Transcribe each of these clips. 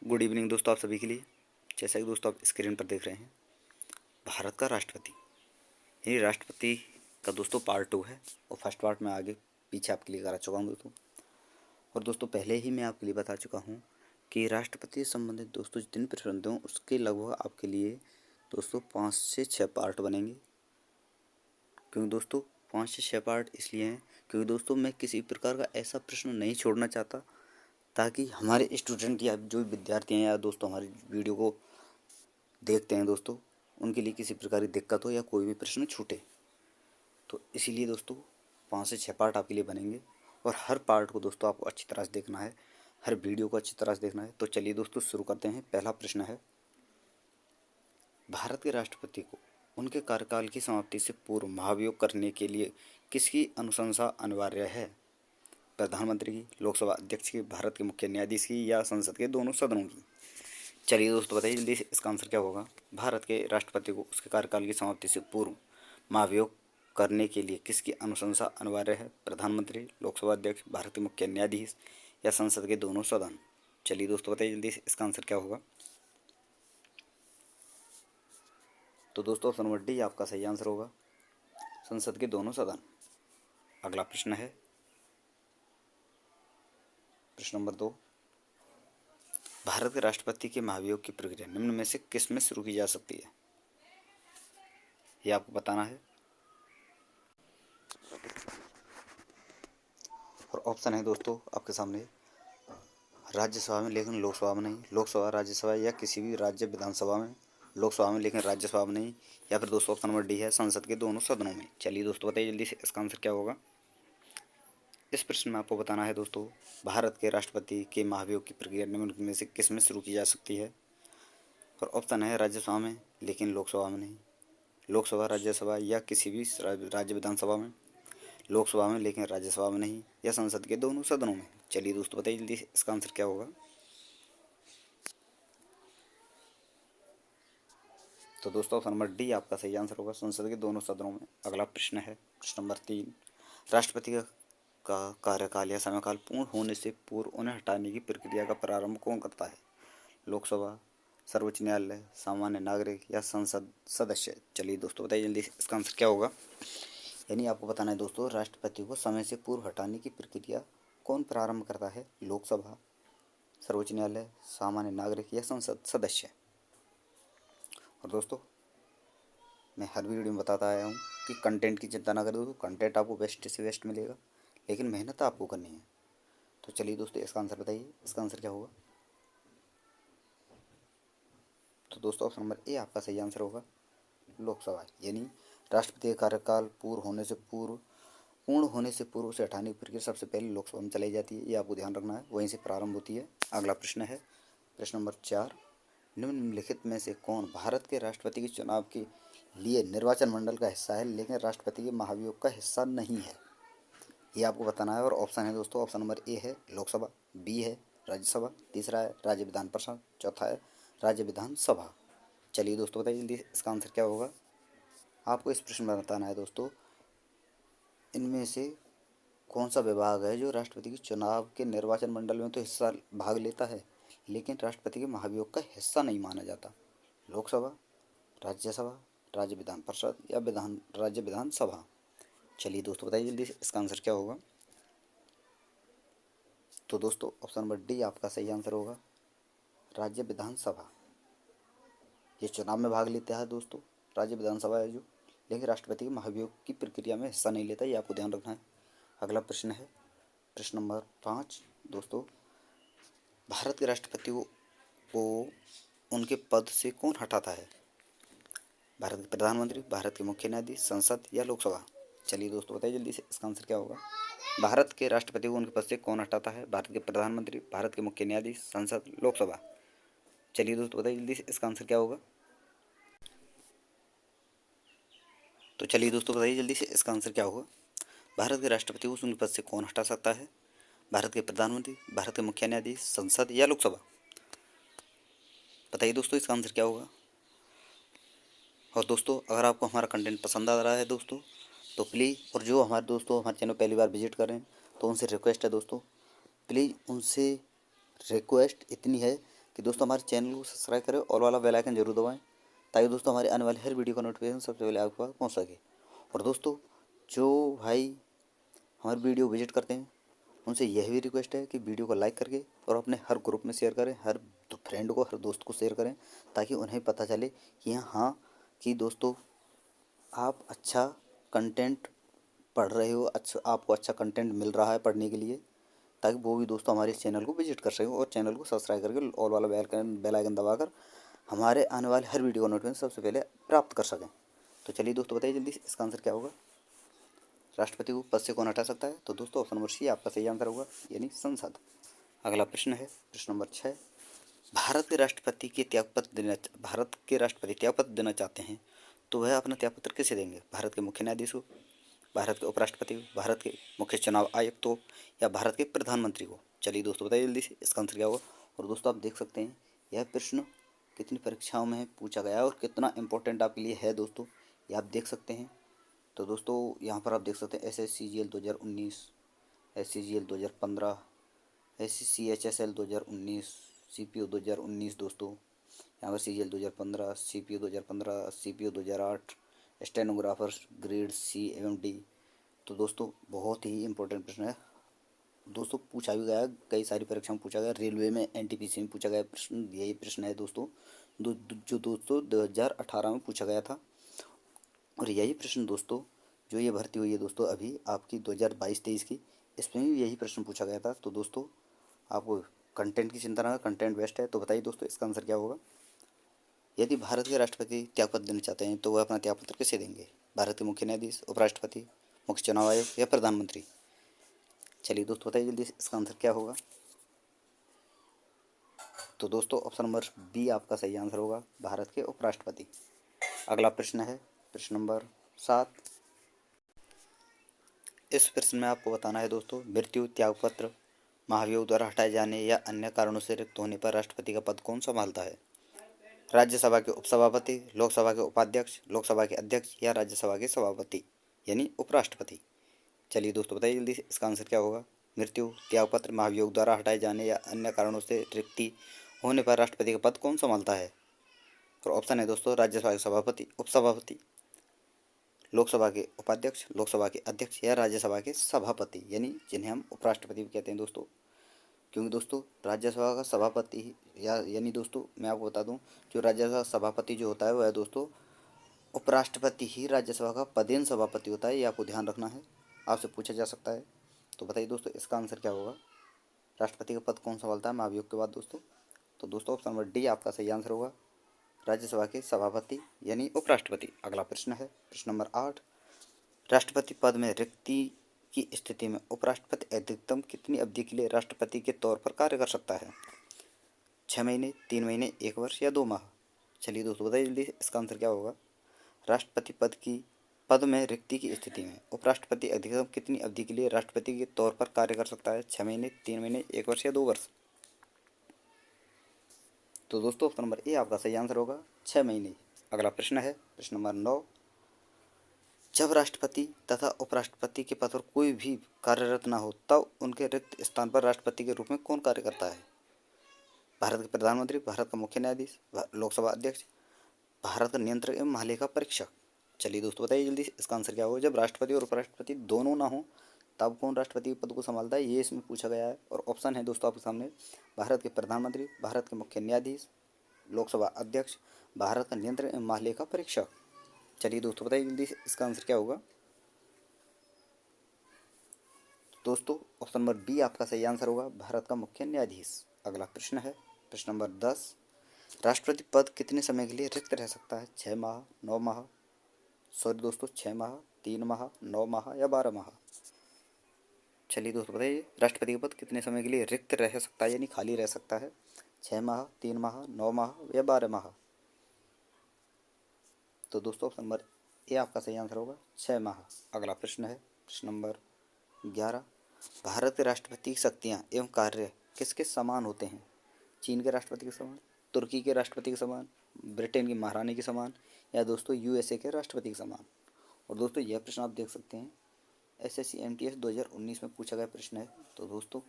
Good evening दोस्तों आप सभी के लिए। जैसा कि दोस्तों आप स्क्रीन पर देख रहे हैं, भारत का राष्ट्रपति, ये राष्ट्रपति का दोस्तों पार्ट 2 है और फर्स्ट पार्ट में आगे पीछे आपके लिए करा चुका हूँ दोस्तों। और दोस्तों पहले ही मैं आपके लिए बता चुका हूँ कि राष्ट्रपति से संबंधित दोस्तों जितने प्रश्न होते हैं उसके लगभग आपके लिए दोस्तों 5 से 6 पार्ट बनेंगे। क्योंकि दोस्तों 5 से 6 पार्ट इसलिए हैं क्योंकि दोस्तों मैं किसी प्रकार का ऐसा प्रश्न नहीं छोड़ना चाहता ताकि हमारे स्टूडेंट या जो विद्यार्थी हैं या दोस्तों हमारी वीडियो को देखते हैं दोस्तों, उनके लिए किसी प्रकार की दिक्कत हो या कोई भी प्रश्न छूटे। तो इसीलिए दोस्तों 5 से 6 पार्ट आपके लिए बनेंगे और हर पार्ट को दोस्तों आपको अच्छी तरह से देखना है, हर वीडियो को अच्छी तरह से देखना है। तो चलिए दोस्तों शुरू करते हैं। पहला प्रश्न है, भारत के राष्ट्रपति को उनके कार्यकाल की समाप्ति से पूर्व महाभियोग करने के लिए किसकी अनुशंसा अनिवार्य है? प्रधानमंत्री की, लोकसभा अध्यक्ष की, भारत के मुख्य न्यायाधीश की या संसद के दोनों सदनों की? चलिए दोस्तों बताइए जल्दी से इसका आंसर क्या होगा। भारत के राष्ट्रपति को उसके कार्यकाल की समाप्ति से पूर्व महाभियोग करने के लिए किसकी अनुशंसा अनिवार्य है? प्रधानमंत्री, लोकसभा अध्यक्ष, भारत के मुख्य न्यायाधीश या संसद के दोनों सदन? चलिए दोस्तों बताइए जल्दी से इसका आंसर क्या होगा। तो दोस्तों ऑप्शन नंबर डी आपका सही आंसर होगा, संसद के दोनों सदन। अगला प्रश्न है प्रश्न नंबर 2, भारत के राष्ट्रपति के महाभियोग की प्रक्रिया निम्न में से किस में शुरू की जा सकती है? यह आपको बताना है और ऑप्शन है दोस्तों आपके सामने, राज्यसभा में लेकिन लोकसभा में नहीं, लोकसभा, राज्यसभा या किसी भी राज्य विधानसभा में, लोकसभा में लेकिन राज्यसभा में नहीं, या फिर दोस्तों ऑप्शन नंबर डी है संसद के दोनों सदनों में। चलिए दोस्तों बताइए जल्दी से इसका आंसर क्या होगा। इस प्रश्न में आपको बताना है दोस्तों, भारत के राष्ट्रपति के महाभियोग की प्रक्रिया निम्न में से किस में शुरू की जा सकती है? और ऑप्शन है राज्यसभा में लेकिन लोकसभा में नहीं, लोकसभा, राज्यसभा या किसी भी राज्य विधानसभा में, लोकसभा में लेकिन राज्यसभा में नहीं, या संसद के दोनों सदनों में। चलिए दोस्तों बताइए जल्दी इसका आंसर क्या होगा। तो दोस्तों ऑप्शन नंबर डी आपका सही आंसर होगा, संसद के दोनों सदनों में। अगला प्रश्न है प्रश्न नंबर 3, राष्ट्रपति का कार्यकाल या समयकाल पूर्ण होने से पूर्व उन्हें हटाने की प्रक्रिया का प्रारंभ कौन करता है? लोकसभा, सर्वोच्च न्यायालय, सामान्य नागरिक या संसद सदस्य? चलिए दोस्तों बताइए जल्दी इसका आंसर क्या होगा। यानी आपको बताना है दोस्तों, राष्ट्रपति को समय से पूर्व हटाने की प्रक्रिया कौन प्रारंभ करता है? लोकसभा, सर्वोच्च न्यायालय, सामान्य नागरिक या संसद सदस्य? और दोस्तों मैं हर वीडियो में बताता आया हूँ कि कंटेंट की चिंता ना करें दोस्तों, कंटेंट आपको बेस्ट से बेस्ट मिलेगा, लेकिन मेहनत आपको करनी है। तो चलिए दोस्तों इसका आंसर बताइए, इसका आंसर क्या होगा। तो दोस्तों ऑप्शन नंबर ए आपका सही आंसर होगा, लोकसभा। यानी राष्ट्रपति का कार्यकाल पूर्ण होने से पूर्व से हटाने की प्रक्रिया सबसे पहले लोकसभा में चलाई जाती है, ये आपको ध्यान रखना है, वहीं से प्रारंभ होती है। अगला प्रश्न है प्रश्न नंबर 4, निम्नलिखित में से कौन भारत के राष्ट्रपति के चुनाव के लिए निर्वाचन मंडल का हिस्सा है लेकिन राष्ट्रपति के महाभियोग का हिस्सा नहीं है? ये आपको बताना है। और ऑप्शन है दोस्तों, ऑप्शन नंबर ए है लोकसभा, बी है राज्यसभा, तीसरा है राज्य विधान परिषद, चौथा है राज्य विधानसभा। चलिए दोस्तों बताइए जल्दी इसका आंसर क्या होगा। आपको इस प्रश्न में बताना है दोस्तों, इनमें से कौन सा विभाग है जो राष्ट्रपति के चुनाव के निर्वाचन मंडल में तो हिस्सा भाग लेता है लेकिन राष्ट्रपति के महाभियोग का हिस्सा नहीं माना जाता? लोकसभा, राज्यसभा, राज्य विधान परिषद या राज्य विधानसभा? चलिए दोस्तों बताइए जल्दी इसका आंसर क्या होगा। तो दोस्तों ऑप्शन नंबर डी आपका सही आंसर होगा, राज्य विधानसभा। ये चुनाव में भाग लेता है दोस्तों, राज्य विधानसभा है जो, लेकिन राष्ट्रपति के महाभियोग की प्रक्रिया में हिस्सा नहीं लेता, ये आपको ध्यान रखना है। अगला प्रश्न है प्रश्न नंबर 5 दोस्तों, भारत के राष्ट्रपति को उनके पद से कौन हटाता है? भारत के प्रधानमंत्री, भारत के मुख्य न्यायाधीश, संसद या लोकसभा? चलिए दोस्तों बताइए जल्दी से इसका आंसर क्या होगा। भारत के राष्ट्रपति को उनके पद से कौन हटाता है? भारत के प्रधानमंत्री, भारत के मुख्य न्यायाधीश, संसद, लोकसभा? चलिए दोस्तों बताइए जल्दी से इसका आंसर क्या होगा। तो चलिए दोस्तों बताइए जल्दी से इसका आंसर क्या होगा। भारत के राष्ट्रपति को उनके पद से कौन हटा सकता है? भारत के प्रधानमंत्री, भारत के मुख्य न्यायाधीश, संसद या लोकसभा? बताइए दोस्तों इसका आंसर क्या होगा। और दोस्तों अगर आपको हमारा कंटेंट पसंद आ रहा है दोस्तों तो प्लीज़, और जो हमारे दोस्तों हमारे चैनल पहली बार विजिट कर रहे हैं तो उनसे रिक्वेस्ट है दोस्तों, प्लीज़ उनसे रिक्वेस्ट इतनी है कि दोस्तों हमारे चैनल को सब्सक्राइब करें और वाला बेल आइकन जरूर दबाएं, ताकि दोस्तों हमारे आने वाली हर वीडियो का नोटिफिकेशन सबसे पहले आपके पास पहुँच सके। और दोस्तों जो भाई हमारी वीडियो विजिट करते हैं उनसे यह भी रिक्वेस्ट है कि वीडियो को लाइक करके और अपने हर ग्रुप में शेयर करें, हर फ्रेंड को, हर दोस्त को शेयर करें, ताकि उन्हें पता चले कि हाँ कि दोस्तों आप अच्छा कंटेंट पढ़ रहे हो, अच्छा आपको अच्छा कंटेंट मिल रहा है पढ़ने के लिए, ताकि वो भी दोस्तों हमारे इस चैनल को विजिट कर सकें और चैनल को सब्सक्राइब करके ऑल वाला बेल आइकन दबाकर हमारे आने वाले हर वीडियो का नोटिफिकेशन सबसे पहले प्राप्त कर सकें। तो चलिए दोस्तों बताइए जल्दी से इसका आंसर क्या होगा। राष्ट्रपति को पद से कौन हटा सकता है? तो दोस्तों ऑप्शन नंबर सी आपका सही आंसर होगा, यानी संसद। अगला प्रश्न है प्रश्न नंबर 6। भारत के राष्ट्रपति त्यागपत्र देना चाहते हैं तो वह अपना त्यागपत्र किसे देंगे? भारत के मुख्य न्यायाधीश को, भारत के उपराष्ट्रपति को, भारत के मुख्य चुनाव आयुक्त को, या भारत के प्रधानमंत्री को? चलिए दोस्तों बताइए जल्दी से इसका आंसर क्या होगा। और दोस्तों आप देख सकते हैं यह प्रश्न कितनी परीक्षाओं में पूछा गया है और कितना इम्पोर्टेंट आपके लिए है दोस्तों, ये आप देख सकते हैं। तो दोस्तों यहाँ पर आप देख सकते हैं SSCGL 2019, SCGL 2015, SCCHSL 2019, CPO 2019 दोस्तों, यहाँ पर CGL 2015, CPO 2015, CPO 2008, stenographer grade C एवं D। तो दोस्तों बहुत ही इंपॉर्टेंट प्रश्न है दोस्तों, पूछा भी गया है, कई सारी परीक्षा में पूछा गया, रेलवे में NTPC में पूछा गया प्रश्न, यही प्रश्न है दोस्तों जो दोस्तों 2018 में पूछा गया था। और यही प्रश्न दोस्तों जो ये भर्ती हुई है दोस्तों अभी आपकी 2022-23 की, इसमें भी यही प्रश्न पूछा गया था। तो दोस्तों आपको कंटेंट की चिंता ना, कंटेंट बेस्ट है। तो बताइए दोस्तों इसका आंसर क्या होगा। यदि भारत के राष्ट्रपति त्यागपत्र देना चाहते हैं तो वह अपना त्यागपत्र किसे देंगे? भारत के मुख्य न्यायाधीश, उपराष्ट्रपति, मुख्य चुनाव आयोग, या प्रधानमंत्री? चलिए दोस्तों बताइए जल्दी इसका आंसर क्या होगा। तो दोस्तों ऑप्शन नंबर बी आपका सही आंसर होगा, भारत के उपराष्ट्रपति। अगला प्रश्न है प्रश्न नंबर 7। इस प्रश्न में आपको बताना है दोस्तों, मृत्यु, त्यागपत्र, महाभियोग द्वारा हटाए जाने या अन्य कारणों से रिक्त होने पर राष्ट्रपति का पद कौन संभालता है? राज्यसभा के उपसभापति, लोकसभा के उपाध्यक्ष, लोकसभा के अध्यक्ष, या राज्यसभा के सभापति यानी उपराष्ट्रपति? चलिए दोस्तों बताइए जल्दी से इसका आंसर क्या होगा। मृत्यु, त्यागपत्र, महाभियोग द्वारा हटाए जाने या अन्य कारणों से रिक्ति होने पर राष्ट्रपति का पद कौन संभालता है? और ऑप्शन है दोस्तों, राज्यसभा के सभापति, उपसभापति, लोकसभा के उपाध्यक्ष, लोकसभा के अध्यक्ष, या राज्यसभा के सभापति यानी जिन्हें हम उपराष्ट्रपति भी कहते हैं दोस्तों। क्योंकि दोस्तों राज्यसभा का सभापति यानी दोस्तों मैं आपको बता दूं, जो राज्यसभा सभापति जो होता है वह दोस्तों उपराष्ट्रपति ही राज्यसभा का पदेन सभापति होता है, ये आपको ध्यान रखना है, आपसे पूछा जा सकता है। तो बताइए दोस्तों इसका आंसर क्या होगा। राष्ट्रपति का पद कौन संभालता है महाभियोग के बाद दोस्तों? तो दोस्तों ऑप्शन नंबर डी आपका सही आंसर होगा, राज्यसभा के सभापति यानी उपराष्ट्रपति। अगला प्रश्न है प्रश्न नंबर 8। राष्ट्रपति पद में रिक्ति की स्थिति में उपराष्ट्रपति अधिकतम कितनी अवधि के लिए राष्ट्रपति के तौर पर कार्य कर सकता है? 6 महीने, 3 महीने, 1 वर्ष, या 2 माह? चलिए दोस्तों बताइए जल्दी इसका आंसर क्या होगा। राष्ट्रपति पद में रिक्ति की स्थिति में उपराष्ट्रपति अधिकतम कितनी अवधि के लिए राष्ट्रपति के तौर पर कार्य कर सकता है? 6 महीने, 3 महीने, 1 वर्ष, या 2 वर्ष? तो दोस्तों ऑप्शन नंबर ए आपका सही आंसर होगा, 6 महीने। अगला प्रश्न है प्रश्न नंबर 9। जब राष्ट्रपति तथा उपराष्ट्रपति के पद पर कोई भी कार्यरत न हो तब उनके रिक्त स्थान पर राष्ट्रपति के रूप में कौन कार्य करता है? भारत के प्रधानमंत्री, भारत का मुख्य न्यायाधीश, लोकसभा अध्यक्ष, भारत का नियंत्रक एवं महालेखा परीक्षक? चलिए दोस्तों बताइए जल्दी इसका आंसर क्या होगा। जब राष्ट्रपति और उपराष्ट्रपति दोनों ना हो तब कौन राष्ट्रपति के पद को संभालता है, ये इसमें पूछा गया है। और ऑप्शन है दोस्तों आपके सामने, भारत के प्रधानमंत्री, भारत के मुख्य न्यायाधीश, लोकसभा अध्यक्ष, भारत का नियंत्रक एवं महालेखा परीक्षक? चलिए दोस्तों बताइए जल्दी इसका आंसर क्या होगा। दोस्तों ऑप्शन नंबर बी आपका सही आंसर होगा, भारत का मुख्य न्यायाधीश। अगला प्रश्न है प्रश्न नंबर 10। राष्ट्रपति पद कितने समय के लिए रिक्त रह सकता है? 6 माह, 9 माह, सॉरी दोस्तों 6 माह, 3 माह, 9 माह, या 12 माह? चलिए दोस्तों बताइए राष्ट्रपति का पद कितने समय के लिए रिक्त रह सकता है यानी खाली रह सकता है? 6 माह, 3 माह, 9 माह, या 12 माह? तो दोस्तों ऑप्शन नंबर ए आपका सही आंसर होगा, 6 माह। अगला प्रश्न है प्रश्न नंबर 11। भारत के राष्ट्रपति की शक्तियाँ एवं कार्य किसके समान होते हैं? चीन के राष्ट्रपति के समान, तुर्की के राष्ट्रपति के समान, ब्रिटेन की महारानी के समान, या दोस्तों USA के राष्ट्रपति के समान? और दोस्तों यह प्रश्न आप देख सकते हैं SSC MTS 2019 में पूछा गया प्रश्न है। तो दोस्तों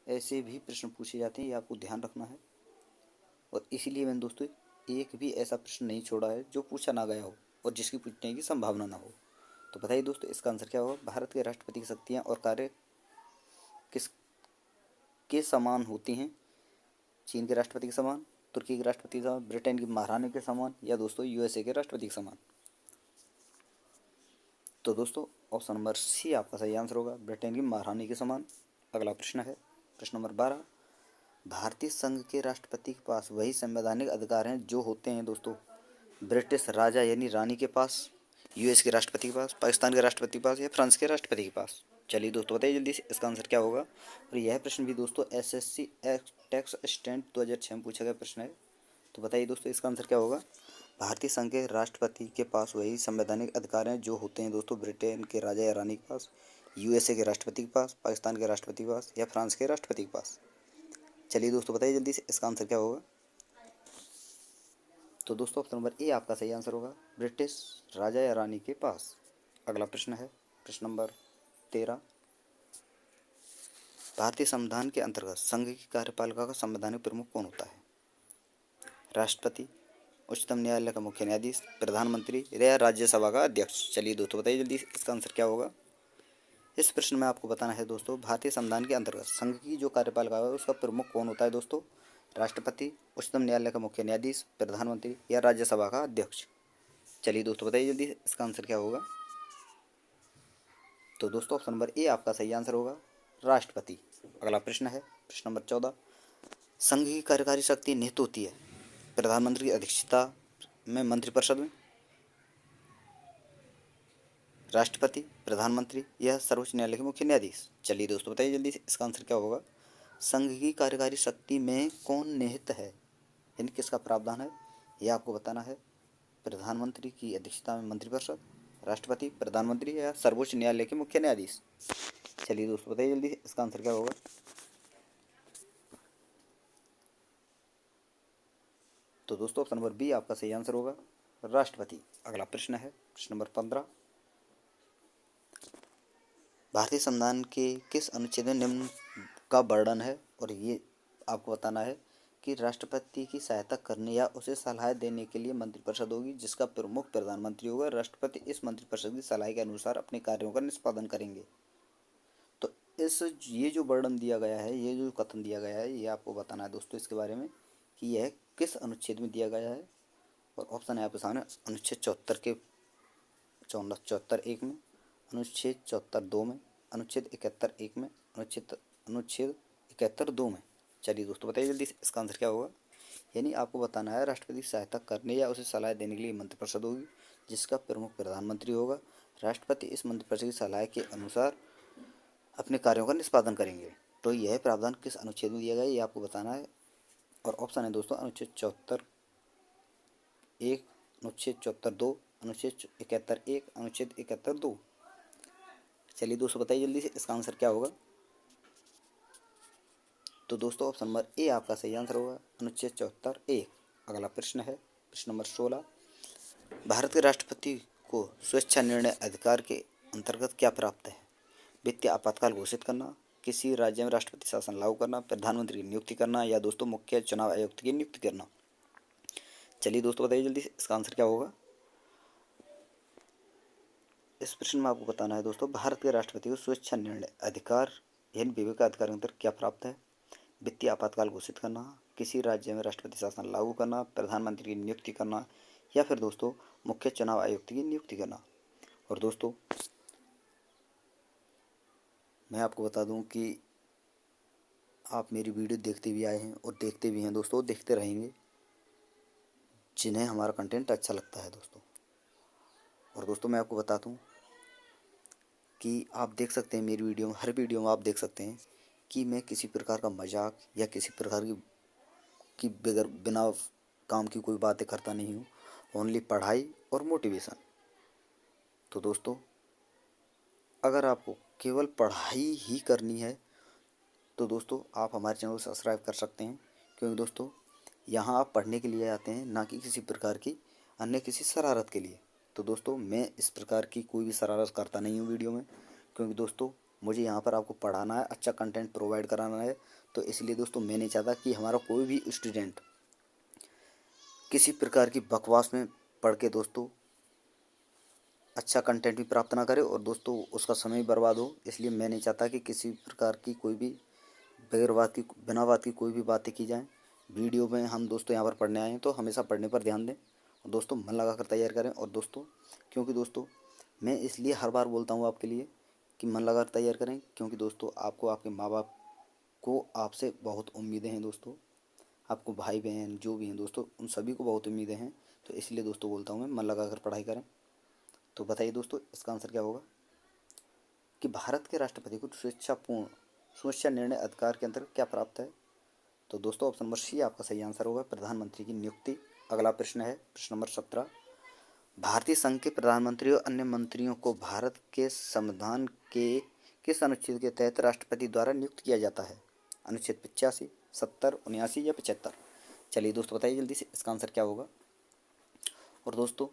ऐसे भी प्रश्न पूछे जाते हैं, ये आपको ध्यान रखना है। और इसीलिए मैंने दोस्तों एक भी ऐसा प्रश्न नहीं छोड़ा है जो पूछा ना गया हो और जिसकी पूछने की संभावना ना हो। तो बताइए दोस्तों इसका आंसर क्या होगा। भारत के राष्ट्रपति की शक्तियाँ और कार्य किस के समान होती हैं। चीन के राष्ट्रपति के समान, तुर्की के राष्ट्रपति के समान, ब्रिटेन की महारानी के समान, या दोस्तों यूएसए के राष्ट्रपति के समान। तो दोस्तों ऑप्शन नंबर सी आपका सही आंसर होगा, ब्रिटेन की महारानी के समान। अगला प्रश्न है प्रश्न नंबर 12। भारतीय संघ के राष्ट्रपति के पास वही संवैधानिक अधिकार हैं जो होते हैं दोस्तों ब्रिटिश राजा यानी रानी के पास, यूएस के राष्ट्रपति के पास, पाकिस्तान के राष्ट्रपति के पास, या फ्रांस के राष्ट्रपति के पास। चलिए दोस्तों बताइए जल्दी से इसका आंसर क्या होगा। और यह प्रश्न भी दोस्तों एसएससी टैक्स असिस्टेंट 2006 में पूछा गया प्रश्न है। तो बताइए दोस्तों इसका आंसर क्या होगा। भारतीय संघ के राष्ट्रपति के पास वही संवैधानिक अधिकार हैं जो होते हैं दोस्तों ब्रिटेन के राजा या रानी के पास, यूएसए के राष्ट्रपति के पास, पाकिस्तान के राष्ट्रपति के पास, या फ्रांस के राष्ट्रपति के पास। चलिए दोस्तों बताइए जल्दी से इसका आंसर क्या होगा। तो दोस्तों ऑप्शन नंबर ए आपका सही आंसर होगा, ब्रिटिश राजा या रानी के पास। अगला प्रश्न है प्रश्न नंबर 13। भारतीय संविधान के अंतर्गत संघ की कार्यपालिका का संवैधानिक प्रमुख कौन होता है। राष्ट्रपति, उच्चतम न्यायालय का मुख्य न्यायाधीश, प्रधानमंत्री, या राज्यसभा का अध्यक्ष। चलिए दोस्तों बताइए जल्दी इसका आंसर क्या होगा। इस प्रश्न में आपको बताना है दोस्तों भारतीय संविधान के अंतर्गत संघ की जो कार्यपालिका है उसका प्रमुख कौन होता है दोस्तों। राष्ट्रपति, उच्चतम न्यायालय का मुख्य न्यायाधीश, प्रधानमंत्री, या राज्यसभा का अध्यक्ष। चलिए दोस्तों बताइए जल्दी इसका आंसर क्या होगा। तो दोस्तों ऑप्शन नंबर ए आपका सही आंसर होगा, राष्ट्रपति। अगला प्रश्न है प्रश्न नंबर 14। संघ की कार्यकारी शक्ति निहित होती है प्रधानमंत्री की अध्यक्षता में मंत्रिपरिषद में, राष्ट्रपति, प्रधानमंत्री, या सर्वोच्च न्यायालय के मुख्य न्यायाधीश। चलिए दोस्तों बताइए जल्दी से इसका आंसर क्या होगा। संघ की कार्यकारी शक्ति में कौन निहित है, यानी किसका प्रावधान है, यह आपको बताना है। प्रधानमंत्री की अध्यक्षता में मंत्रिपरिषद, राष्ट्रपति, प्रधानमंत्री, या सर्वोच्च न्यायालय के मुख्य न्यायाधीश। चलिए दोस्तों बताइए जल्दी इसका आंसर क्या होगा। तो दोस्तों ऑप्शन नंबर बी आपका सही आंसर होगा, राष्ट्रपति। अगला प्रश्न है प्रश्न नंबर 15। भारतीय संविधान के किस अनुच्छेद में निम्न का वर्णन है, और ये आपको बताना है कि राष्ट्रपति की सहायता करने या उसे सलाह देने के लिए मंत्रिपरिषद होगी जिसका प्रमुख प्रधानमंत्री होगा। राष्ट्रपति इस मंत्रिपरिषद की सलाह के अनुसार अपने कार्यों का निष्पादन करेंगे। तो इस ये जो वर्णन दिया गया है, ये जो कथन दिया गया है, ये आपको बताना है दोस्तों इसके बारे में कि यह किस अनुच्छेद में दिया गया है। और ऑप्शन है आपके सामने अनुच्छेद 74 के 74(1) में, अनुच्छेद 74(2) में, अनुच्छेद 71(1) में, अनुच्छेद 71(2) में। चलिए दोस्तों बताइए जल्दी इसका आंसर क्या होगा। यानी आपको बताना है राष्ट्रपति की सहायता करने या उसे सलाह देने के लिए मंत्रिपरिषद होगी जिसका प्रमुख प्रधानमंत्री होगा। राष्ट्रपति इस मंत्रिपरिषद की सलाह के अनुसार अपने कार्यों का निष्पादन करेंगे। तो यह प्रावधान किस अनुच्छेद में दिया गया है ये आपको बताना है। और ऑप्शन है दोस्तों अनुच्छेद 74(1), अनुच्छेद 74(2), अनुच्छेद 71(1), अनुच्छेद 71(2). चलिए दोस्तों बताइए जल्दी से इसका आंसर क्या होगा। तो दोस्तों ऑप्शन नंबर ए आपका सही आंसर होगा, अनुच्छेद 74(1). अगला प्रश्न है प्रश्न नंबर 16। भारत के राष्ट्रपति को स्वेच्छा निर्णय अधिकार के अंतर्गत क्या प्राप्त है। वित्तीय आपातकाल घोषित करना, किसी राज्य में राष्ट्रपति शासन लागू करना, प्रधानमंत्री की नियुक्ति करना, या दोस्तों मुख्य चुनाव आयुक्त की नियुक्ति करना। चलिए दोस्तों बताइए जल्दी से इसका आंसर क्या होगा। इस प्रश्न में आपको बताना है दोस्तों भारत के राष्ट्रपति को स्वेच्छा निर्णय अधिकार यानी विवेकाधिकार के अंतर्गत क्या प्राप्त है। वित्तीय आपातकाल घोषित करना, किसी राज्य में राष्ट्रपति शासन लागू करना, प्रधानमंत्री की नियुक्ति करना, या फिर दोस्तों मुख्य चुनाव आयुक्त की नियुक्ति करना। और दोस्तों मैं आपको बता दूं कि आप मेरी वीडियो देखते भी आए हैं और देखते भी हैं दोस्तों, देखते रहेंगे जिन्हें हमारा कंटेंट अच्छा लगता है दोस्तों। और दोस्तों मैं आपको बता दूं कि आप देख सकते हैं मेरी वीडियो में, हर वीडियो में आप देख सकते हैं कि मैं किसी प्रकार का मजाक या किसी प्रकार की बिना काम की कोई बातें करता नहीं हूँ। ओनली पढ़ाई और मोटिवेशन। तो दोस्तों अगर आपको केवल पढ़ाई ही करनी है तो दोस्तों आप हमारे चैनल को सब्सक्राइब कर सकते हैं, क्योंकि दोस्तों यहाँ आप पढ़ने के लिए आते हैं, ना कि किसी प्रकार की अन्य किसी शरारत के लिए। तो दोस्तों मैं इस प्रकार की कोई भी शरारत करता नहीं हूँ वीडियो में, क्योंकि दोस्तों मुझे यहाँ पर आपको पढ़ाना है, अच्छा कंटेंट प्रोवाइड कराना है। तो इसलिए दोस्तों मैं नहीं चाहता कि हमारा कोई भी स्टूडेंट किसी प्रकार की बकवास में पढ़ के दोस्तों अच्छा कंटेंट भी प्राप्त ना करे और दोस्तों उसका समय भी बर्बाद हो। इसलिए मैं नहीं चाहता कि किसी प्रकार की कोई भी बगैर बात की, बिना बात की कोई भी बातें की जाएँ। वीडियो में हम दोस्तों यहाँ पर पढ़ने आए हैं तो हमेशा पढ़ने पर ध्यान दें और दोस्तों मन लगा कर तैयार करें। और दोस्तों क्योंकि दोस्तों मैं इसलिए हर बार बोलता हूँ आपके लिए कि मन लगा कर तैयार करें, क्योंकि दोस्तों आपको आपके माँ बाप को आपसे बहुत उम्मीदें हैं दोस्तों। आपको भाई बहन जो भी हैं दोस्तों उन सभी को बहुत उम्मीदें हैं। तो इसलिए दोस्तों बोलता हूँ मैं मन लगा कर पढ़ाई करें। तो बताइए दोस्तों इसका आंसर क्या होगा कि भारत के राष्ट्रपति को स्वेच्छा निर्णय अधिकार के अंतर्गत क्या प्राप्त है। तो दोस्तों ऑप्शन नंबर सी आपका सही आंसर होगा, प्रधानमंत्री की नियुक्ति। अगला प्रश्न है प्रश्न नंबर 17। भारतीय संघ के प्रधानमंत्री और अन्य मंत्रियों को भारत के संविधान के किस अनुच्छेद के तहत राष्ट्रपति द्वारा नियुक्त किया जाता है। अनुच्छेद 85, 70, 79 या 75। चलिए दोस्तों बताइए जल्दी से इसका आंसर क्या होगा। और दोस्तों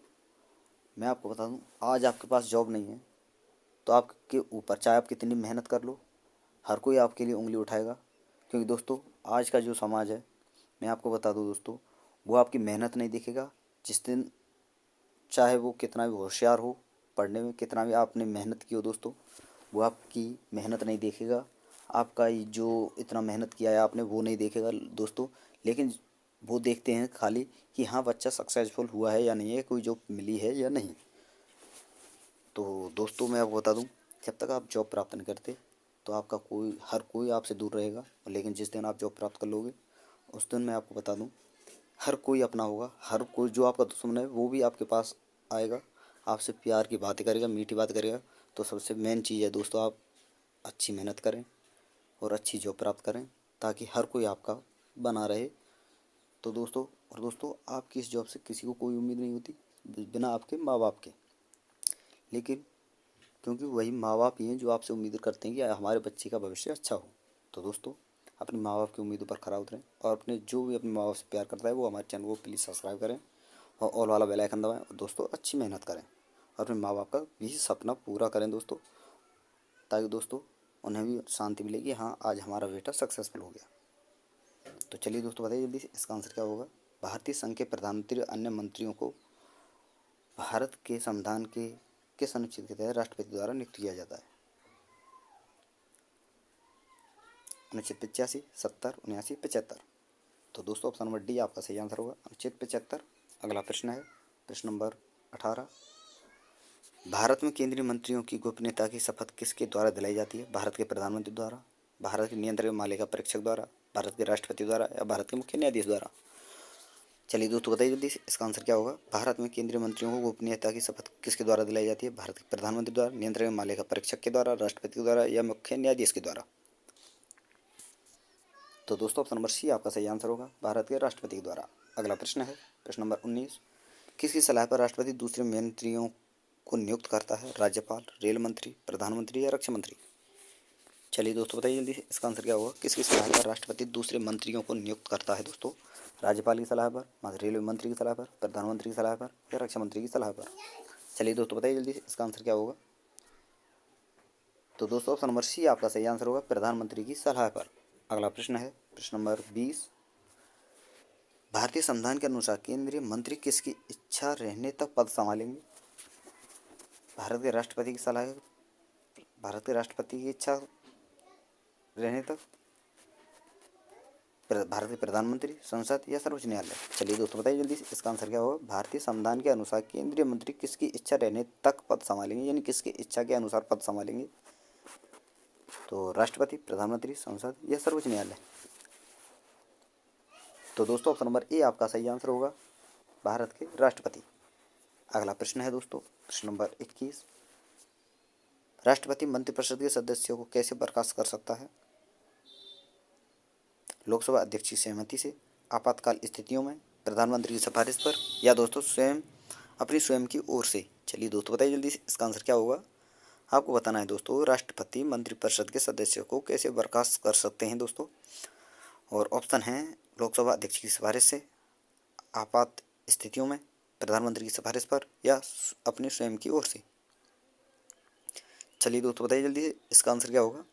मैं आपको बता दूं, आज आपके पास जॉब नहीं है तो आपके ऊपर चाहे आप कितनी मेहनत कर लो, हर कोई आपके लिए उंगली उठाएगा। क्योंकि दोस्तों आज का जो समाज है, मैं आपको बता दूं दोस्तों, वो आपकी मेहनत नहीं देखेगा। जिस दिन चाहे वो कितना भी होशियार हो, पढ़ने में कितना भी आपने मेहनत की हो दोस्तों, वो आपकी मेहनत नहीं देखेगा। आपका जो इतना मेहनत किया है आपने वो नहीं देखेगा दोस्तों। लेकिन वो देखते हैं खाली कि हाँ बच्चा सक्सेसफुल हुआ है या नहीं है, कोई जॉब मिली है या नहीं। तो दोस्तों मैं आपको बता दूं, जब तक आप जॉब प्राप्त नहीं करते तो आपका हर कोई आपसे दूर रहेगा। लेकिन जिस दिन आप जॉब प्राप्त कर लोगे उस दिन मैं आपको बता दूं, हर कोई अपना होगा। हर कोई जो आपका दुश्मन है वो भी आपके पास आएगा, आपसे प्यार की बातें करेगा, मीठी बात करेगा। तो सबसे मेन चीज़ है दोस्तों, आप अच्छी मेहनत करें और अच्छी जॉब प्राप्त करें ताकि हर कोई आपका बना रहे। तो दोस्तों और दोस्तों आपकी इस जॉब से किसी को कोई उम्मीद नहीं होती बिना आपके माँ बाप के। लेकिन क्योंकि वही माँ बाप ही हैं जो आपसे उम्मीद करते हैं कि हमारे बच्चे का भविष्य अच्छा हो। तो दोस्तों अपने माँ बाप की उम्मीदों पर खरा उतरें और अपने जो भी अपने माँ बाप से प्यार करता है वो हमारे चैनल को प्लीज़ सब्सक्राइब करें और ऑल वाला बेल आइकन दबाएं। और दोस्तों अच्छी मेहनत करें और अपने माँ बाप का भी सपना पूरा करें दोस्तों, ताकि दोस्तों उन्हें भी शांति मिलेगी, हाँ आज हमारा बेटा सक्सेसफुल हो गया। तो चलिए दोस्तों बताइए जल्दी से इसका आंसर क्या होगा। भारतीय संघ के प्रधानमंत्री और अन्य मंत्रियों को भारत के संविधान के किस अनुच्छेद के तहत राष्ट्रपति द्वारा नियुक्त किया जाता है। अनुच्छेद 85, 70, 79, 75। तो दोस्तों ऑप्शन नंबर डी आपका सही आंसर होगा, अनुच्छेद 75। अगला प्रश्न है प्रश्न नंबर 18। भारत में केंद्रीय मंत्रियों की गोपनीयता की शपथ किसके द्वारा दिलाई जाती है। भारत के प्रधानमंत्री द्वारा, भारत के नियंत्रक मालिका परीक्षक द्वारा, भारत के राष्ट्रपति द्वारा या भारत के मुख्य न्यायाधीश द्वारा। चलिए दोस्तों बताइए जल्दी से इसका आंसर क्या होगा। भारत में केंद्रीय मंत्रियों को गोपनीयता की शपथ किसके द्वारा दिलाई जाती है। भारत के प्रधानमंत्री द्वारा, नियंत्रक मालिका परीक्षक के द्वारा, राष्ट्रपति के द्वारा या मुख्य न्यायाधीश के द्वारा। तो दोस्तों ऑप्शन नंबर सी आपका सही आंसर होगा, भारत के राष्ट्रपति के द्वारा। अगला प्रश्न है प्रश्न नंबर 19। किसकी सलाह पर राष्ट्रपति दूसरे मंत्रियों को नियुक्त करता है। राज्यपाल, रेल मंत्री, प्रधानमंत्री या रक्षा मंत्री। चलिए दोस्तों बताइए जल्दी से इसका आंसर क्या होगा। किसकी सलाह पर राष्ट्रपति दूसरे मंत्रियों को नियुक्त करता है दोस्तों। राज्यपाल की सलाह पर, रेलवे मंत्री की सलाह पर, प्रधानमंत्री की सलाह पर या रक्षा मंत्री की सलाह पर। चलिए दोस्तों बताइए जल्दी से इसका आंसर क्या होगा। तो दोस्तों ऑप्शन नंबर सी आपका सही आंसर होगा, प्रधानमंत्री की सलाह पर। अगला प्रश्न है प्रश्न नंबर 20। भारतीय संविधान के अनुसार केंद्रीय मंत्री किसकी इच्छा रहने तक पद संभालेंगे। भारत के राष्ट्रपति की सलाह, भारत के राष्ट्रपति की इच्छा रहने तक, भारत के प्रधानमंत्री, संसद या सर्वोच्च न्यायालय। चलिए दोस्तों बताइए जल्दी से इसका आंसर क्या होगा। भारतीय संविधान के अनुसार केंद्रीय मंत्री किसकी इच्छा रहने तक पद संभालेंगे, यानी किसकी इच्छा के अनुसार पद संभालेंगे। तो राष्ट्रपति, प्रधानमंत्री, संसद या सर्वोच्च न्यायालय। तो दोस्तों ऑप्शन नंबर ए आपका सही आंसर होगा, भारत के राष्ट्रपति। अगला प्रश्न है दोस्तों प्रश्न नंबर 21। राष्ट्रपति मंत्रिपरिषद के सदस्यों को कैसे बर्खास्त कर सकता है। लोकसभा अध्यक्ष की सहमति से, आपातकाल स्थितियों में, प्रधानमंत्री की सिफारिश पर या दोस्तों अपनी स्वयं की ओर से। चलिए दोस्तों बताइए जल्दी से इसका आंसर क्या होगा। आपको बताना है दोस्तों राष्ट्रपति मंत्रिपरिषद के सदस्यों को कैसे बर्खास्त कर सकते हैं दोस्तों। और ऑप्शन हैं लोकसभा अध्यक्ष की सिफारिश से, आपात स्थितियों में, प्रधानमंत्री की सिफारिश पर या अपने स्वयं की ओर से। चलिए दोस्तों बताइए जल्दी से इसका आंसर क्या होगा।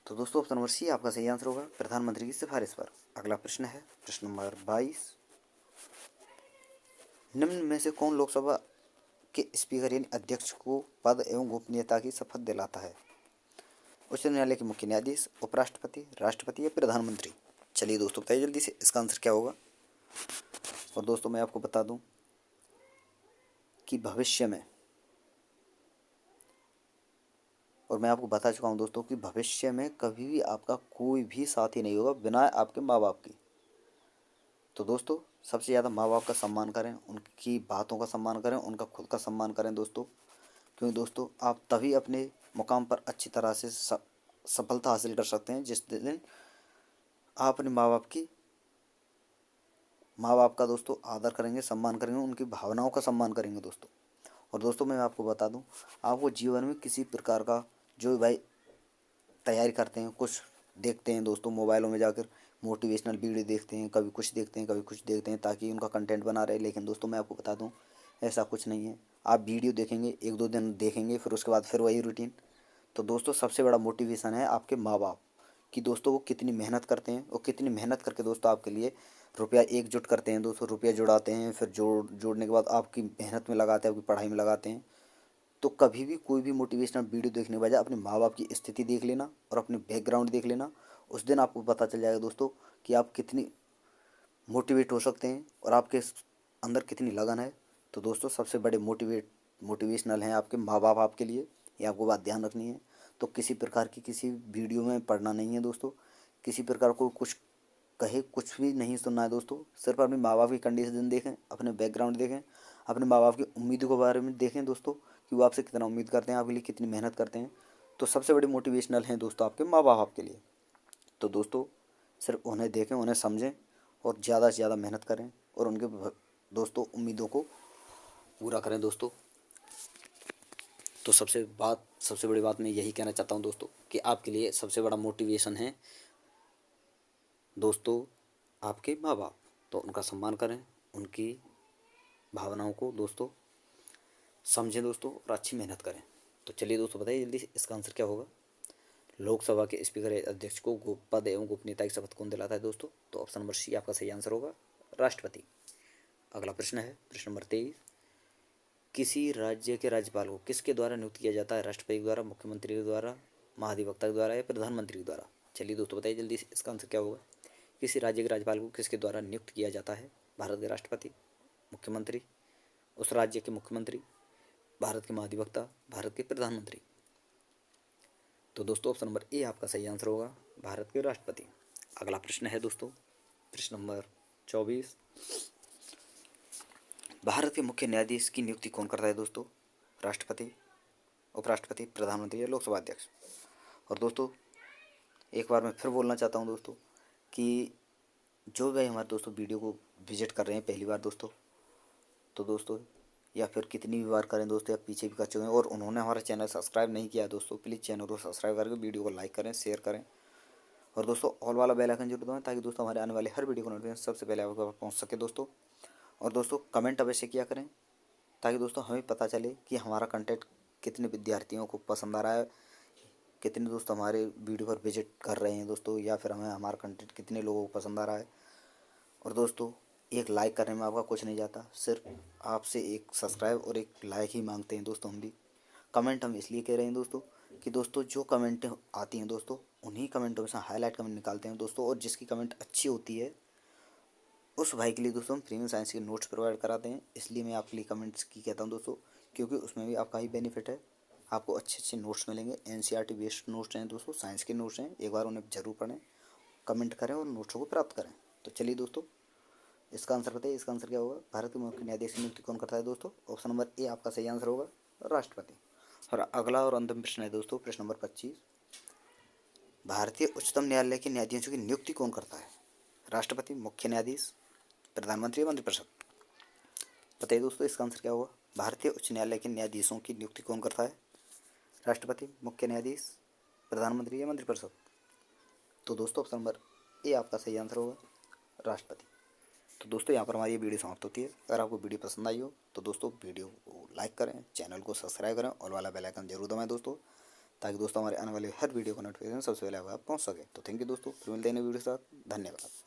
तो दोस्तों ऑप्शन नंबर सी आपका सही आंसर होगा, प्रधानमंत्री की सिफारिश पर। अगला प्रश्न है प्रश्न नंबर 22, निम्न में से कौन लोकसभा के स्पीकर यानी अध्यक्ष को पद एवं गोपनीयता की शपथ दिलाता है? उच्च न्यायालय के मुख्य न्यायाधीश, उपराष्ट्रपति, राष्ट्रपति या प्रधानमंत्री? चलिए दोस्तों बताइए जल्दी से इसका आंसर क्या होगा। और दोस्तों मैं आपको बता दूं कि भविष्य में, और मैं आपको बता चुका हूं दोस्तों कि भविष्य में कभी भी आपका कोई भी साथी नहीं होगा बिना आपके माँ बाप की। तो दोस्तों सबसे ज़्यादा माँ बाप का सम्मान करें, उनकी बातों का सम्मान करें, उनका खुद का सम्मान करें दोस्तों, क्योंकि दोस्तों आप तभी अपने मुकाम पर अच्छी तरह से सफलता हासिल कर सकते हैं जिस दिन आप अपने माँ बाप का दोस्तों आदर करेंगे, सम्मान करेंगे, उनकी भावनाओं का सम्मान करेंगे दोस्तों। और दोस्तों मैं आपको बता दूं, आपको जीवन में किसी प्रकार का जो भाई तैयारी करते हैं, कुछ देखते हैं दोस्तों मोबाइलों में जाकर मोटिवेशनल वीडियो देखते हैं, कभी कुछ देखते हैं कभी कुछ देखते हैं ताकि उनका कंटेंट बना रहे, लेकिन दोस्तों मैं आपको बता दूं ऐसा कुछ नहीं है। आप वीडियो देखेंगे, एक दो दिन देखेंगे, फिर उसके बाद फिर वही रूटीन। तो दोस्तों सबसे बड़ा मोटिवेशन है आपके माँ बाप कि दोस्तों वो कितनी मेहनत करते हैं, और कितनी मेहनत करके दोस्तों आपके लिए रुपया एकजुट करते हैं दोस्तों, रुपया जुड़ाते हैं, फिर जोड़ने के बाद आपकी मेहनत में लगाते हैं, आपकी पढ़ाई में लगाते हैं। तो कभी भी कोई भी मोटिवेशनल वीडियो देखने के बजाय अपने माँ बाप की स्थिति देख लेना और अपने बैकग्राउंड देख लेना, उस दिन आपको पता चल जाएगा दोस्तों कि आप कितनी मोटिवेट हो सकते हैं और आपके अंदर कितनी लगन है। तो दोस्तों सबसे बड़े मोटिवेशनल हैं आपके माँ बाप आपके लिए, ये आपको बात ध्यान रखनी है। तो किसी प्रकार की किसी वीडियो में पढ़ना नहीं है दोस्तों, किसी प्रकार को कुछ कहे कुछ भी नहीं सुनना है दोस्तों, सिर्फ अपने माँ बाप की कंडीशन देखें, अपने बैकग्राउंड देखें, अपने माँ बाप की उम्मीदों के बारे में देखें दोस्तों कि वो आपसे कितना उम्मीद करते हैं, आपके लिए कितनी मेहनत करते हैं। तो सबसे बड़ी मोटिवेशनल हैं दोस्तों आपके माँ बाप आपके लिए। तो दोस्तों सिर्फ उन्हें देखें, उन्हें समझें और ज़्यादा से ज़्यादा मेहनत करें और उनके दोस्तों उम्मीदों को पूरा करें दोस्तों। तो सबसे बड़ी बात मैं यही कहना चाहता हूँ दोस्तों कि आपके लिए सबसे बड़ा मोटिवेशन है दोस्तों आपके माँ बाप। तो उनका सम्मान करें, उनकी भावनाओं को दोस्तों समझें दोस्तों और अच्छी मेहनत करें। तो चलिए दोस्तों बताइए जल्दी से इसका आंसर क्या होगा। लोकसभा के स्पीकर या अध्यक्ष को पद एवं गोपनीयता की शपथ कौन दिलाता है दोस्तों? तो ऑप्शन नंबर सी आपका सही आंसर होगा, राष्ट्रपति। अगला प्रश्न है प्रश्न नंबर 23, किसी राज्य के राज्यपाल को किसके द्वारा नियुक्त किया जाता है? राष्ट्रपति के द्वारा, मुख्यमंत्री के द्वारा, महाधिवक्ता के द्वारा या प्रधानमंत्री के द्वारा? चलिए दोस्तों बताइए जल्दी से इसका आंसर क्या होगा। किसी राज्य के राज्यपाल को किसके द्वारा नियुक्त किया जाता है? भारत के राष्ट्रपति, मुख्यमंत्री, उस राज्य के मुख्यमंत्री, भारत के महाधिवक्ता, भारत के प्रधानमंत्री? तो दोस्तों ऑप्शन नंबर ए आपका सही आंसर होगा, भारत के राष्ट्रपति। अगला प्रश्न है दोस्तों प्रश्न नंबर 24, भारत के मुख्य न्यायाधीश की नियुक्ति कौन करता है दोस्तों? राष्ट्रपति, उपराष्ट्रपति, प्रधानमंत्री या लोकसभा अध्यक्ष? और दोस्तों एक बार मैं फिर बोलना चाहता हूँ दोस्तों कि जो भाई हमारे दोस्तों वीडियो को विजिट कर रहे हैं पहली बार दोस्तों, तो दोस्तों या फिर कितनी भी बार करें दोस्तों, या पीछे भी कर चुके हैं और उन्होंने हमारा चैनल सब्सक्राइब नहीं किया दोस्तों, प्लीज़ चैनल को सब्सक्राइब करके वीडियो को लाइक करें, शेयर करें और दोस्तों ऑल वाला बेल आइकन जरूर दबाएं ताकि दोस्तों हमारे आने वाले हर वीडियो को नोटिफिकेशन सबसे पहले आपके पास पहुँच सके दोस्तों। और दोस्तों कमेंट अवश्य किया करें ताकि दोस्तों हमें पता चले कि हमारा कंटेंट कितने विद्यार्थियों को पसंद आ रहा है, कितने दोस्त हमारे वीडियो पर विजिट कर रहे हैं दोस्तों, या फिर हमें हमारा कंटेंट कितने लोगों को पसंद आ रहा है। और दोस्तों एक लाइक करने में आपका कुछ नहीं जाता, सिर्फ आपसे एक सब्सक्राइब और एक लाइक ही मांगते हैं दोस्तों हम भी। कमेंट हम इसलिए कह रहे हैं दोस्तों कि दोस्तों जो कमेंट आती हैं दोस्तों उन्हीं कमेंटों में से हाईलाइट कमेंट निकालते हैं दोस्तों, और जिसकी कमेंट अच्छी होती है उस भाई के लिए दोस्तों हम फ्री में साइंस के नोट्स प्रोवाइड कराते हैं। इसलिए मैं आपके लिए कमेंट्स की कहता हूँ दोस्तों, क्योंकि उसमें भी आपका ही बेनिफिट है, आपको अच्छे अच्छे नोट्स मिलेंगे। एनसीईआरटी बेस्ड नोट्स हैं दोस्तों, साइंस के नोट्स हैं, एक बार उन्हें जरूर पढ़ें, कमेंट करें और नोट्सों को प्राप्त करें। तो चलिए दोस्तों इसका आंसर बताइए, इसका आंसर क्या होगा। भारत के मुख्य न्यायाधीश की नियुक्ति कौन करता है दोस्तों? ऑप्शन नंबर ए आपका सही आंसर होगा, राष्ट्रपति। और अगला और अंतिम प्रश्न है दोस्तों प्रश्न नंबर 25, भारतीय उच्चतम न्यायालय के न्यायाधीशों की नियुक्ति कौन करता है? राष्ट्रपति, मुख्य न्यायाधीश, प्रधानमंत्री या मंत्रिपरिषद? बताइए दोस्तों इसका आंसर क्या होगा। भारतीय उच्च न्यायालय के न्यायाधीशों की नियुक्ति कौन करता है? राष्ट्रपति, मुख्य न्यायाधीश, प्रधानमंत्री या मंत्रिपरिषद? तो दोस्तों ऑप्शन नंबर ए आपका सही आंसर होगा, राष्ट्रपति। तो दोस्तों यहाँ पर हमारी ये वीडियो समाप्त होती है। अगर आपको वीडियो पसंद आई हो तो दोस्तों वीडियो को लाइक करें, चैनल को सब्सक्राइब करें और वाला बेल आइकन जरूर दबाएं दोस्तों, ताकि दोस्तों हमारे आने वाले हर वीडियो का नोटिफिकेशन सबसे पहले आप पहुँच सके। तो थैंक यू दोस्तों, फिर मिलते हैं नई वीडियो के साथ। धन्यवाद।